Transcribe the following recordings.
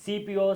CPO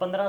15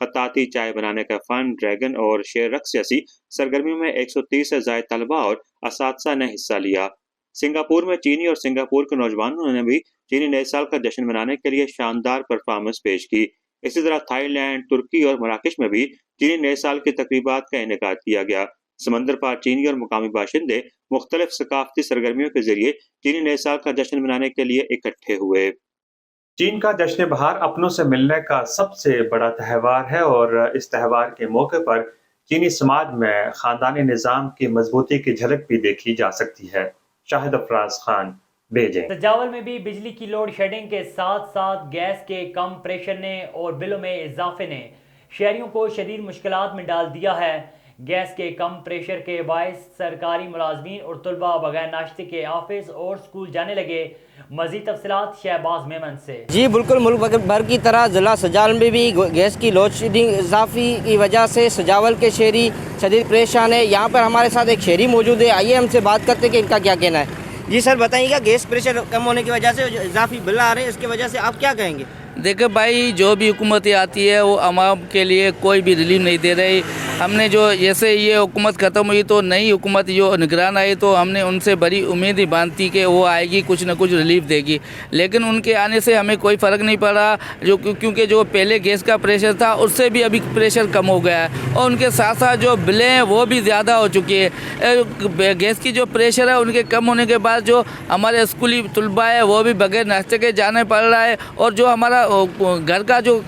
خطاطی، چائے بنانے کا فن، ڈریگن اور شیر رقص جیسی سرگرمیوں میں 130 سے زائد طلباء اور اساتذہ نے حصہ لیا۔ سنگاپور میں چینی اور سنگاپور کے نوجوانوں نے بھی چینی نئے سال کا جشن منانے کے لیے شاندار پرفارمنس پیش کی۔ اسی طرح تھائی لینڈ، ترکی اور مراکش میں بھی چینی نئے سال کی تقریبات کا انعقاد کیا گیا۔ سمندر پار چینی اور مقامی باشندے مختلف ثقافتی سرگرمیوں کے ذریعے چینی نئے سال کا جشن منانے کے لیے اکٹھے ہوئے۔ چین کا جشن بہار اپنوں سے ملنے کا سب سے بڑا تہوار ہے اور اس تہوار کے موقع پر چینی سماج میں خاندانی نظام کی مضبوطی کی جھلک بھی دیکھی جا سکتی ہے۔ شاہد افراز خان، بیجنگ۔ سجاول میں بھی بجلی کی لوڈ شیڈنگ کے ساتھ ساتھ گیس کے کم پریشر نے اور بلوں میں اضافے نے شہریوں کو شدید مشکلات میں ڈال دیا ہے۔ گیس کے کم پریشر کے باعث سرکاری ملازمین اور طلباء بغیر ناشتے کے آفس اور سکول جانے لگے۔ مزید تفصیلات شہباز میمن سے۔ جی بالکل، ملک بھر کی طرح ضلع سجاول میں بھی گیس کی لوڈ شیڈنگ اضافی کی وجہ سے سجاول کے شہری شدید پریشان ہے۔ یہاں پر ہمارے ساتھ ایک شہری موجود ہے، آئیے ہم سے بات کرتے ہیں کہ ان کا کیا کہنا ہے۔ جی سر بتائیے گا، گیس پریشر کم ہونے کی وجہ سے جو اضافی بل آ رہے ہیں اس کی وجہ سے آپ کیا کہیں گے؟ دیکھیں بھائی، جو بھی حکومتیں آتی ہے وہ عوام کے لیے کوئی بھی ریلیف نہیں دے رہی۔ ہم نے جو جیسے یہ حکومت ختم ہوئی تو نئی حکومت جو نگران آئی تو ہم نے ان سے بڑی امید ہی باندھی کہ وہ آئے گی، کچھ نہ کچھ ریلیف دے گی، لیکن ان کے آنے سے ہمیں کوئی فرق نہیں پڑا، کیونکہ جو پہلے گیس کا پریشر تھا اس سے بھی ابھی پریشر کم ہو گیا ہے، اور ان کے ساتھ ساتھ جو بلیں ہیں وہ بھی زیادہ ہو چکی ہے۔ گیس کی جو پریشر ہے ان کے کم ہونے کے بعد جو ہمارے اسکولی طلباء ہے وہ بھی بغیر ناشتے کے جانے پڑ رہا ہے، اور جو ہمارا گھر کا جو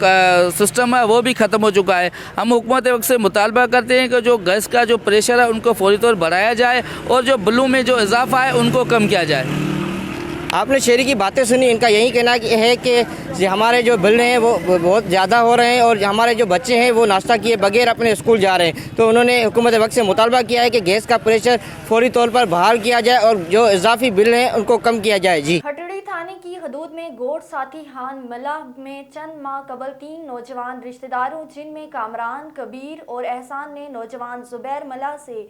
سسٹم ہے وہ بھی ختم ہو چکا ہے۔ ہم حکومت وقت سے مطالبہ کرتے ہیں کہ جو گیس کا جو پریشر ہے ان کو فوری طور بڑھایا جائے اور جو بلوں میں جو اضافہ ہے ان کو کم کیا جائے۔ آپ نے شہری کی باتیں سنی، ان کا یہی کہنا ہے کہ ہمارے جو بل ہیں وہ بہت زیادہ ہو رہے ہیں اور ہمارے جو بچے ہیں وہ ناشتہ کیے بغیر اپنے اسکول جا رہے ہیں، تو انہوں نے حکومت وقت سے مطالبہ کیا ہے کہ گیس کا پریشر فوری طور پر بحال کیا جائے اور جو اضافی بل ہیں ان کو کم کیا جائے۔ جی ہٹڑی تھانے کی حدود میں گوٹ ساتھی ہان ملہ میں چند ماہ قبل 3 نوجوان رشتہ داروں جن میں کامران، کبیر اور احسان نے نوجوان زبیر ملہ سے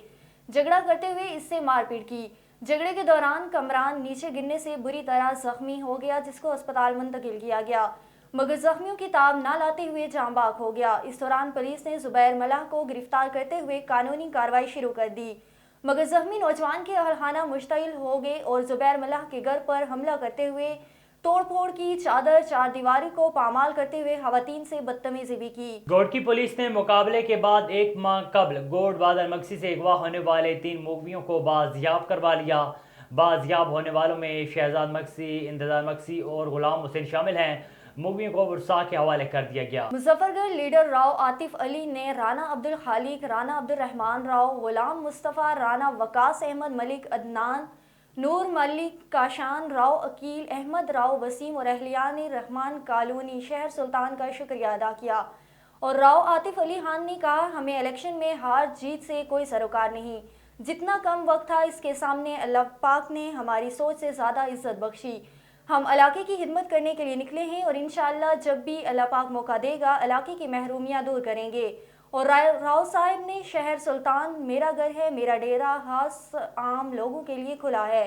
جھگڑا کرتے ہوئے اس سے مار پیٹ کی۔ جھگڑے کے دوران کامران نیچے گرنے سے بری طرح زخمی ہو گیا جس کو اسپتال منتقل کیا گیا، مگر زخمیوں کی تاب نہ لاتے ہوئے جاں بحق ہو گیا۔ اس دوران پولیس نے زبیر ملہ کو گرفتار کرتے ہوئے قانونی کارروائی شروع کر دی، مگر زخمی نوجوان کے اہلخانہ مشتعل ہو گئے اور زبیر ملہ کے گھر پر حملہ کرتے ہوئے توڑ پھوڑ کی، چادر چار دیواری کو پامال کرتے ہوئے خواتین سے بدتمیزی بھی کی۔ گوٹ کی پولیس نے مقابلے کے بعد 1 ماہ قبل گوٹ بادر مکسی سے اغوا ہونے والے 3 مغویوں کو بازیاب کروا لیا۔ بازیاب ہونے والوں میں شہزاد مکسی، انتظار مکسی اور غلام حسین شامل ہیں۔ مغویوں کو ورثاء کے حوالے کر دیا گیا۔ مظفر گڑھ لیڈر راؤ عاطف علی نے رانا عبدالخالق، رانا عبدالرحمان راؤ، غلام مصطفیٰ، رانا وقاص احمد ملک، عدنان، نور ملک، کاشان راؤ، عقیل احمد راؤ، وسیم اور اہلیان رحمان کالونی شہر سلطان کا شکریہ ادا کیا، اور راؤ عاطف علی خان نے کہا ہمیں الیکشن میں ہار جیت سے کوئی سروکار نہیں، جتنا کم وقت تھا اس کے سامنے اللہ پاک نے ہماری سوچ سے زیادہ عزت بخشی۔ ہم علاقے کی خدمت کرنے کے لیے نکلے ہیں اور انشاءاللہ جب بھی اللہ پاک موقع دے گا علاقے کی محرومیاں دور کریں گے۔ اور راؤ صاحب نے شہر سلطان میرا گھر ہے، میرا ڈیرا خاص عام لوگوں کے لیے کھلا ہے،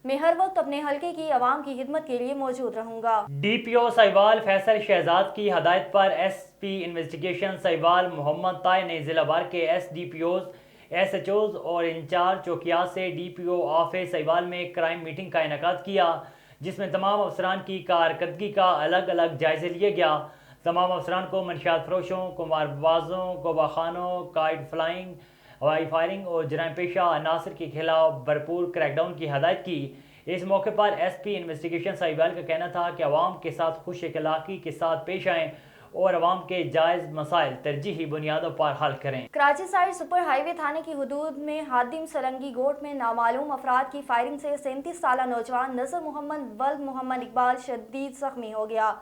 میں ہر وقت اپنے حلقے کی عوام کی خدمت کے لیے موجود رہوں گا۔ D P O Sahiwal Faisal Shahzad کی ہدایت پر S P investigation Sahiwal Muhammad Tahir نے ضلع بھر کے S D P Os, S H Os اور انچارج چوکیات سے D P O office Sahiwal میں کرائم میٹنگ کا انعقاد کیا، جس میں تمام افسران کی کارکردگی کا الگ الگ جائزہ لیا گیا۔ تمام افسران کو منشیات فروشوں، قمار بازوں، گوبا خانوں، کائٹ فلائنگ، ہوائی فائرنگ اور جرائم پیشہ عناصر کے خلاف بھرپور کریک ڈاؤن کی ہدایت کی۔ اس موقع پر ایس پی انویسٹیگیشن سہیوال کا کہنا تھا کہ عوام کے ساتھ خوش اخلاقی کے ساتھ پیش آئیں اور عوام کے جائز مسائل ترجیحی بنیادوں پر حل کریں۔ کراچی سائڈ سپر ہائی وے تھانے کی حدود میں ہادم سلنگی گوٹ میں نامعلوم افراد کی فائرنگ سے 37 سالہ نوجوان نذر محمد ولد محمد اقبال شدید زخمی ہو گیا،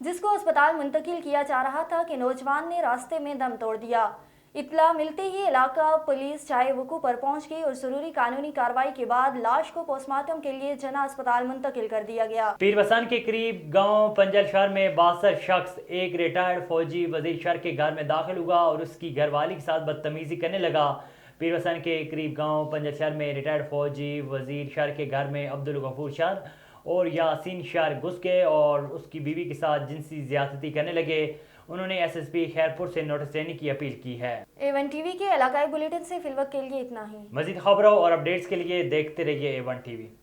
جس کو اسپتال منتقل کیا جا رہا تھا کہ نوجوان نے راستے میں دم توڑ دیا۔ اطلاع ملتے ہی علاقہ پولیس جائے وقوع پر پہنچ گئی اور ضروری قانونی کارروائی کے بعد لاش کو پوسٹ مارٹم کے لیے جنا اسپتال منتقل کر دیا گیا۔ پیر وسان کے قریب گاؤں پنجل شہر میں 62 شخص ایک ریٹائرڈ فوجی وزیر شہر کے گھر میں داخل ہوا اور اس کی گھر والی کے ساتھ بدتمیزی کرنے لگا۔ پیر وسان کے قریب گاؤں پنجل شہر میں ریٹائرڈ فوجی وزیر شہر کے گھر میں عبدالغفور شہر اور یاسین شہر گھس گئے اور اس کی بیوی کے ساتھ جنسی زیادتی کرنے لگے۔ انہوں نے ایس ایس پی خیرپور سے نوٹس دینے کی اپیل کی ہے۔ A1 TV کے علاقائی بلیٹن سے فی الوقت کے لیے اتنا ہی۔ مزید خبروں اور اپڈیٹس کے لیے دیکھتے رہیے A1 TV۔